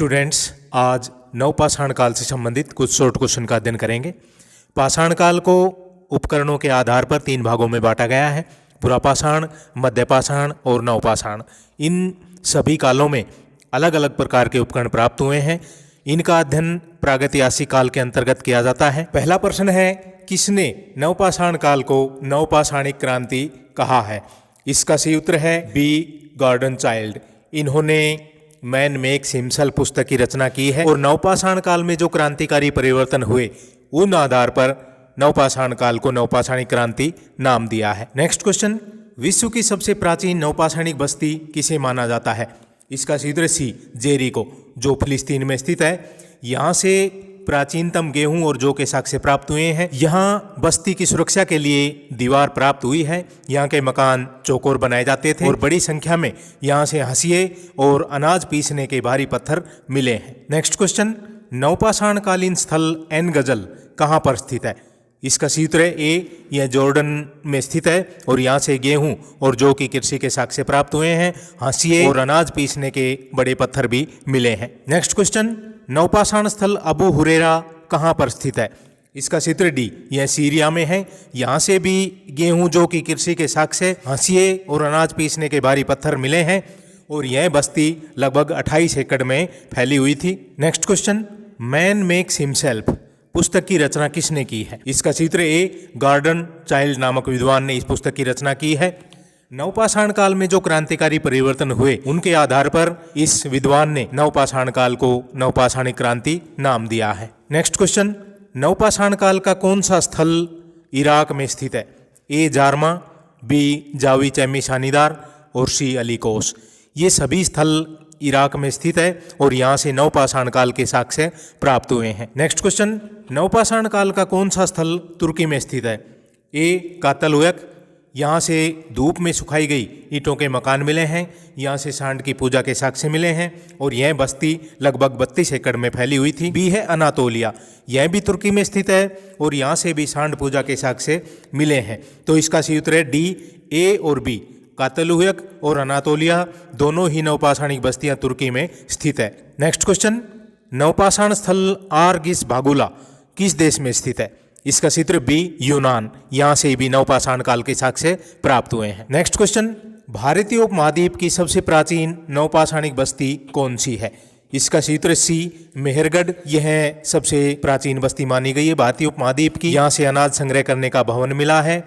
Students, आज नवपाषाण काल से संबंधित कुछ शॉर्ट क्वेश्चन का अध्ययन करेंगे। पाषाण काल को उपकरणों के आधार पर 3 भागों में बांटा गया है, पुरापाषाण, मध्यपाषाण और नवपाषाण। इन सभी कालों में अलग अलग प्रकार के उपकरण प्राप्त हुए हैं। इनका अध्ययन प्रागैतिहासिक काल के अंतर्गत किया जाता है। पहला प्रश्न है, किसने नवपाषाण काल को नवपाषाणिक क्रांति कहा है? इसका सही उत्तर है बी, गॉर्डन चाइल्ड। इन्होंने मैन मेक्स हिमसेल्फ पुस्तक की रचना की है और नवपाषाण काल में जो क्रांतिकारी परिवर्तन हुए उन आधार पर नवपाषाण काल को नवपाषाणिक क्रांति नाम दिया है। नेक्स्ट क्वेश्चन, विश्व की सबसे प्राचीन नवपाषाणिक बस्ती किसे माना जाता है? इसका सही उत्तर सी, जेरिको, जो फिलिस्तीन में स्थित है। यहाँ से प्राचीनतम गेहूं और जौ के साक्ष्य प्राप्त हुए हैं। यहाँ बस्ती की सुरक्षा के लिए दीवार प्राप्त हुई है। यहाँ के मकान चौकोर बनाए जाते थे और बड़ी संख्या में यहाँ से हंसिए और अनाज पीसने के भारी पत्थर मिले हैं। नेक्स्ट क्वेश्चन, नवपाषाण कालीन स्थल एन गजल कहाँ पर स्थित है? इसका सही उत्तर है ए, यह जॉर्डन में स्थित है और यहाँ से गेहूं और जौ की कृषि के साक्ष्य प्राप्त हुए हैं। हंसिए और अनाज पीसने के बड़े पत्थर भी मिले हैं। नेक्स्ट क्वेश्चन, नवपाषाण स्थल अबू हुरेरा कहाँ पर स्थित है? इसका सही उत्तर डी, यह सीरिया में है। यहाँ से भी गेहूं जौ की कृषि के साक्ष्य, हंसिए और अनाज पीसने के भारी पत्थर मिले हैं और यह बस्ती लगभग 28 एकड़ में फैली हुई थी। Next question, man makes himself पुस्तक की रचना किसने की है? इसका सही उत्तर ए, गॉर्डन चाइल्ड नामक विद्वान ने इस पुस्तक की रचना की है। नवपाषाण काल में जो क्रांतिकारी परिवर्तन हुए उनके आधार पर इस विद्वान ने नवपाषाण काल को नवपाषाणिक क्रांति नाम दिया है। नेक्स्ट क्वेश्चन, नवपाषाण काल का कौन सा स्थल इराक में स्थित है? ए, जारमा, बी, जावी चैमी शानीदार और सी, अलीकोस। ये सभी स्थल इराक में स्थित है और यहाँ से नवपाषाण काल के साक्ष्य प्राप्त हुए हैं। नेक्स्ट क्वेश्चन, नवपाषाण काल का कौन सा स्थल तुर्की में स्थित है? ए, कातलुयक, यहाँ से धूप में सुखाई गई ईंटों के मकान मिले हैं। यहाँ से सांड की पूजा के साक्ष्य मिले हैं और यह बस्ती लगभग 32 एकड़ में फैली हुई थी। बी है अनातोलिया, यह भी तुर्की में स्थित है और यहाँ से भी सांड पूजा के साक्ष्य मिले हैं। तो इसका सही उत्तर है डी, ए और बी, कातलुयक और अनातोलिया दोनों ही नवपाषाणिक बस्तियां तुर्की में स्थित है। नेक्स्ट क्वेश्चन, नवपाषाण स्थल आर्गिस भागुला किस देश में स्थित है? इसका सही उत्तर बी, यूनान। यहाँ से भी नवपाषाण काल के साक्ष्य प्राप्त हुए हैं। नेक्स्ट क्वेश्चन, भारतीय उपमहाद्वीप की सबसे प्राचीन नवपाषाणिक बस्ती कौन सी है? इसका सही उत्तर सी, मेहरगढ़। यह सबसे प्राचीन बस्ती मानी गई है भारतीय उपमहाद्वीप की। यहाँ से अनाज संग्रह करने का भवन मिला है।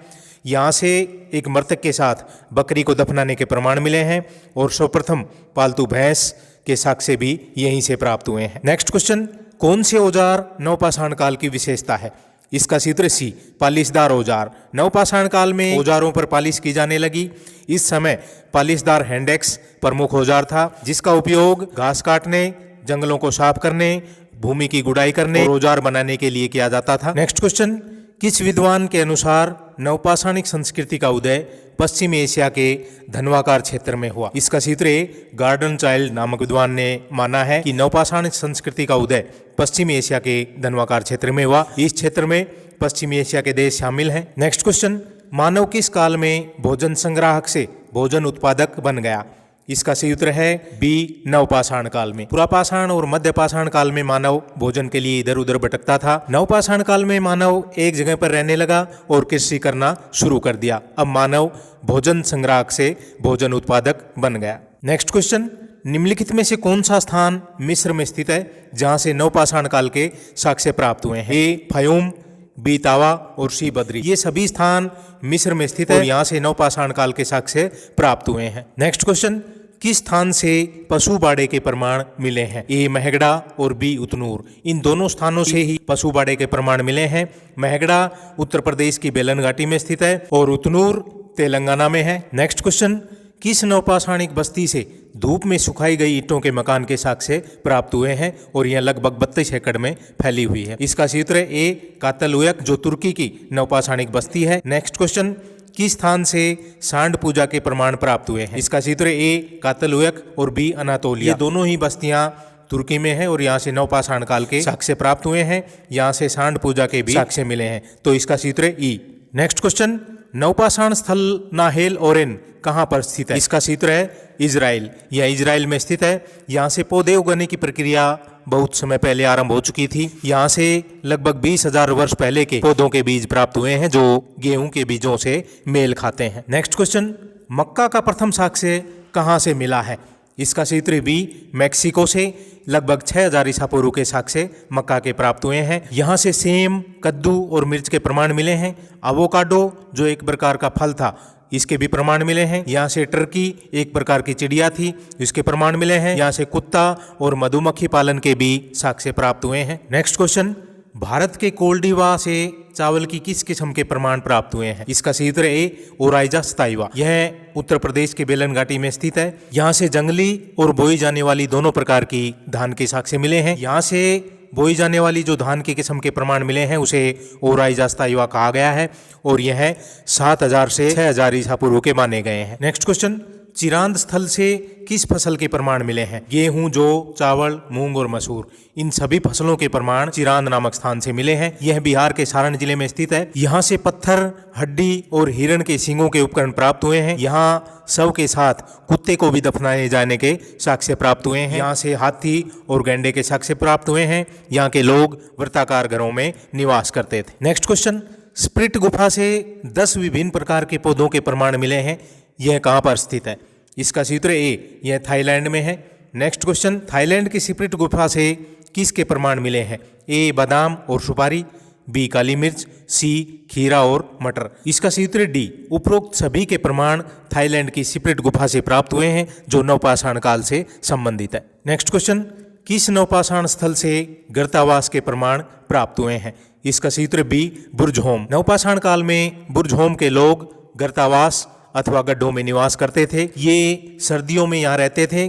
यहाँ से एक मृतक के साथ बकरी को दफनाने के प्रमाण मिले हैं और सर्वप्रथम पालतू भैंस के साक्ष्य भी यहीं से प्राप्त हुए हैं। नेक्स्ट क्वेश्चन, कौन से औजार नवपाषाण काल की विशेषता है? इसका सही उत्तर सी, पालिशदार औजार। नवपाषाण काल में औजारों पर पालिश की जाने लगी। इस समय पालिशदार हैंडेक्स प्रमुख औजार था जिसका उपयोग घास काटने, जंगलों को साफ करने, भूमि की गुड़ाई करने और औजार बनाने के लिए किया जाता था। नेक्स्ट क्वेश्चन, किस विद्वान के अनुसार नवपाषाणिक संस्कृति का उदय पश्चिमी एशिया के धनवाकार क्षेत्र में हुआ? इसका सही उत्तर है गॉर्डन चाइल्ड नामक विद्वान ने माना है कि नवपाषाणिक संस्कृति का उदय पश्चिमी एशिया के धनवाकार क्षेत्र में हुआ। इस क्षेत्र में पश्चिमी एशिया के देश शामिल हैं। नेक्स्ट क्वेश्चन, मानव किस काल में भोजन संग्राहक से भोजन उत्पादक बन गया? इसका सही उत्तर है बी, नवपाषाण काल में। पुरापाषाण और मध्यपाषाण काल में मानव भोजन के लिए इधर उधर भटकता था। नवपाषाण काल में मानव एक जगह पर रहने लगा और कृषि करना शुरू कर दिया। अब मानव भोजन संग्राहक से भोजन उत्पादक बन गया। नेक्स्ट क्वेश्चन, निम्नलिखित में से कौन सा स्थान मिस्र में स्थित है जहाँ से नवपाषाण काल के साक्ष्य प्राप्त हुए हैं? ए, फयूम, बी, तावा और सी, बद्री। ये सभी स्थान मिस्र में स्थित है और यहाँ से नवपाषाण काल के साक्ष्य प्राप्त हुए हैं। नेक्स्ट क्वेश्चन, किस स्थान से पशु बाड़े के प्रमाण मिले हैं? ए, महगड़ा और बी, उतनूर। इन दोनों स्थानों से ही पशु बाड़े के प्रमाण मिले हैं। महगड़ा उत्तर प्रदेश की बेलन घाटी में स्थित है और उतनूर तेलंगाना में है। नेक्स्ट क्वेश्चन, किस नवपाषाणिक बस्ती से धूप में सुखाई गई ईंटों के मकान के साक्ष्य प्राप्त हुए हैं और यह लगभग 32 एकड़ में फैली हुई है? इसका सही उत्तर है ए, कातलुयक, जो तुर्की की नवपाषाणिक बस्ती है। नेक्स्ट क्वेश्चन, किस स्थान से सांड पूजा के प्रमाण प्राप्त हुए हैं? इसका सही उत्तर है ए, कातलुयक और बी, अनातोलिया। ये दोनों ही बस्तियां तुर्की में है और यहाँ से नवपाषाण काल के साक्ष्य प्राप्त हुए हैं। यहाँ से सांड पूजा के भी साक्ष्य मिले हैं। तो इसका सही उत्तर है ई। नेक्स्ट क्वेश्चन, नवपाषाण स्थल नाहेल ओरेन कहाँ पर स्थित है? इसका क्षेत्र है इजराइल। यह इजराइल में स्थित है। यहाँ से पौधे उगाने की प्रक्रिया बहुत समय पहले आरंभ हो चुकी थी। यहाँ से लगभग 20,000 वर्ष पहले के पौधों के बीज प्राप्त हुए हैं जो गेहूं के बीजों से मेल खाते हैं। नेक्स्ट क्वेश्चन, मक्का का प्रथम साक्ष्य कहाँ से मिला है? इसका क्षेत्र बी मैक्सिको से लगभग 6,000 ईसा पूर्व के साक्ष्य मक्का के प्राप्त हुए हैं। यहाँ से सेम, कद्दू और मिर्च के प्रमाण मिले हैं। अवोकाडो जो एक प्रकार का फल था, इसके भी प्रमाण मिले हैं। यहाँ से टर्की एक प्रकार की चिड़िया थी, इसके प्रमाण मिले हैं। यहाँ से कुत्ता और मधुमक्खी पालन के भी साक्ष्य प्राप्त हुए हैं। नेक्स्ट क्वेश्चन, भारत के कोल्डिवा से चावल की किस किस्म के प्रमाण प्राप्त हुए हैं? इसका क्षेत्र ए ओराइजा सताइवा। यह उत्तर प्रदेश के बेलन घाटी में स्थित है। यहाँ से जंगली और बोई जाने वाली दोनों प्रकार की धान के साक्ष्य मिले हैं। यहाँ से बोई जाने वाली जो धान की किस्म के प्रमाण मिले हैं उसे ओराइजा सताइवा कहा गया है और यह 7,000 से 6,000 ईसा पूर्व के माने गए हैं। नेक्स्ट क्वेश्चन, चिरांद स्थल से किस फसल के प्रमाण मिले हैं? गेहूं, जौ, चावल, मूंग और मसूर, इन सभी फसलों के प्रमाण चिरांद नामक स्थान से मिले हैं। यह बिहार के सारण जिले में स्थित है। यहाँ से पत्थर, हड्डी और हिरण के सींगों के उपकरण प्राप्त हुए हैं। यहाँ शव के साथ कुत्ते को भी दफनाए जाने के साक्ष्य प्राप्त हुए हैं। यहाँ से हाथी और गैंडे के साक्ष्य प्राप्त हुए हैं। यहाँ के लोग वृत्ताकार घरों में निवास करते थे। नेक्स्ट क्वेश्चन, स्प्रिट गुफा से 10 विभिन्न प्रकार के पौधों के प्रमाण मिले हैं। यह कहाँ पर स्थित है? इसका क्षेत्र ए, यह थाईलैंड में है। नेक्स्ट क्वेश्चन, थाईलैंड की स्प्रिट गुफा से किसके प्रमाण मिले हैं? ए बादाम और सुपारी, बी काली मिर्च, सी खीरा और मटर। इसका क्षेत्र डी, उपरोक्त सभी के प्रमाण थाईलैंड की स्प्रिट गुफा से प्राप्त हुए हैं जो नवपाषाण काल से संबंधित है। नेक्स्ट क्वेश्चन, किस नवपाषाण स्थल से गर्तावास के प्रमाण प्राप्त हुए हैं? इसका क्षेत्र बी बुर्जहोम। नवपाषाण काल में बुर्जहोम के लोग गर्तावास अथवा गड्ढों में निवास करते थे। ये सर्दियों में यहाँ रहते थे।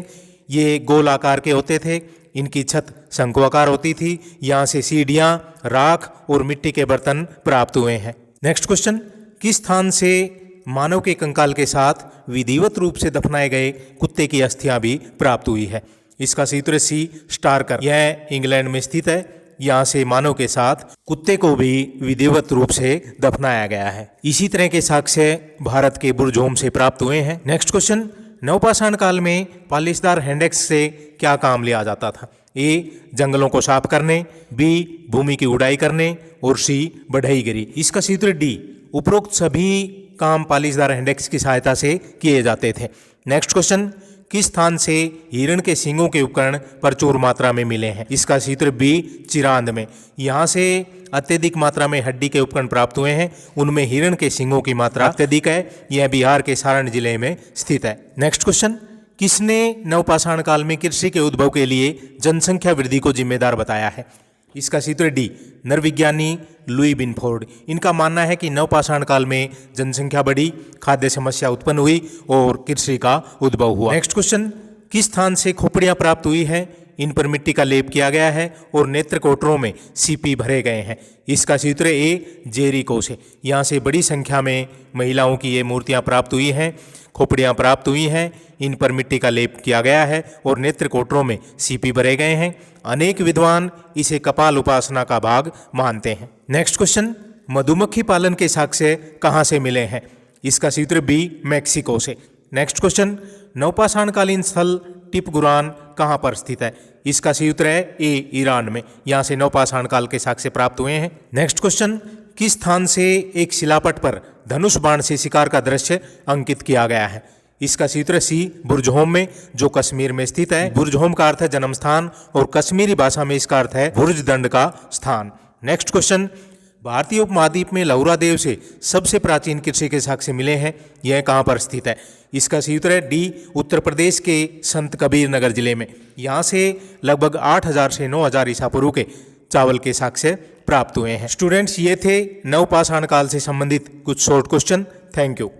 ये गोल आकार के होते थे। इनकी छत शंकुआकार होती थी। यहाँ से सीढ़ियाँ, राख और मिट्टी के बर्तन प्राप्त हुए हैं। नेक्स्ट क्वेश्चन, किस स्थान से मानव के कंकाल के साथ विधिवत रूप से दफनाए गए कुत्ते की अस्थियां भी प्राप्त हुई है? इसका क्षेत्र सी स्टारकर। यह इंग्लैंड में स्थित है। यहाँ से मानव के साथ कुत्ते को भी विधिवत रूप से दफनाया गया है। इसी तरह के साक्ष्य भारत के बुर्जहोम से प्राप्त हुए हैं। नेक्स्ट क्वेश्चन, नवपाषाण काल में पालिशदार हैंडेक्स से क्या काम लिया जाता था? ए जंगलों को साफ करने, बी भूमि की उड़ाई करने और सी बढ़ईगिरी। इसका क्षेत्र डी, उपरोक्त सभी काम पालिशदार हैंडेक्स की सहायता से किए जाते थे। नेक्स्ट क्वेश्चन, किस स्थान से हिरण के सींगों के उपकरण प्रचुर मात्रा में मिले हैं? इसका क्षेत्र बी चिरांद में। यहाँ से अत्यधिक मात्रा में हड्डी के उपकरण प्राप्त हुए हैं। उनमें हिरण के सींगों की मात्रा अत्यधिक है। यह बिहार के सारण जिले में स्थित है। नेक्स्ट क्वेश्चन, किसने नवपाषाण काल में कृषि के उद्भव के लिए जनसंख्या वृद्धि को जिम्मेदार बताया है? इसका क्षेत्र डी, नरविज्ञानी लुई बिनफोर्ड। इनका मानना है कि नवपाषाण काल में जनसंख्या बढ़ी, खाद्य समस्या उत्पन्न हुई और कृषि का उद्भव हुआ। नेक्स्ट क्वेश्चन, किस स्थान से खोपड़ियां प्राप्त हुई है? इन पर मिट्टी का लेप किया गया है और नेत्र कोटरों में सीपी भरे गए हैं। इसका क्षेत्र ए जेरिको से। यहाँ से बड़ी संख्या में महिलाओं की ये मूर्तियाँ प्राप्त हुई हैं, खोपड़ियाँ प्राप्त हुई हैं। इन पर मिट्टी का लेप किया गया है और नेत्र कोटरों में सीपी भरे गए हैं। अनेक विद्वान इसे कपाल उपासना का भाग मानते हैं। नेक्स्ट क्वेश्चन, मधुमक्खी पालन के साक्ष्य कहाँ से मिले हैं? इसका क्षेत्र बी मैक्सिको से। नेक्स्ट क्वेश्चन, नवपाषाणकालीन स्थल टिपगुरान कहाँ पर स्थित है? इसका क्षेत्र है ए ईरान में। यहाँ से नवपाषाण काल के साक्ष्य प्राप्त हुए हैं। नेक्स्ट क्वेश्चन, किस स्थान से एक शिलापट पर धनुष बाण से शिकार का दृश्य अंकित किया गया है? इसका क्षेत्र सी बुर्जहोम में, जो कश्मीर में स्थित है। बुर्जहोम का अर्थ है जन्म स्थान और कश्मीरी भाषा में इसका अर्थ है बुर्ज दंड का स्थान। नेक्स्ट क्वेश्चन, भारतीय उपमहाद्वीप में लहुरा देव से सबसे प्राचीन कृषि के साक्ष्य मिले हैं। यह कहाँ पर स्थित है? इसका क्षेत्र है डी, उत्तर प्रदेश के संत कबीर नगर जिले में। यहाँ से लगभग 8,000 से 9,000 ईसा पूर्व के चावल के साक्ष्य प्राप्त हुए हैं। स्टूडेंट्स, ये थे नवपाषाण काल से संबंधित कुछ शॉर्ट क्वेश्चन। Thank you.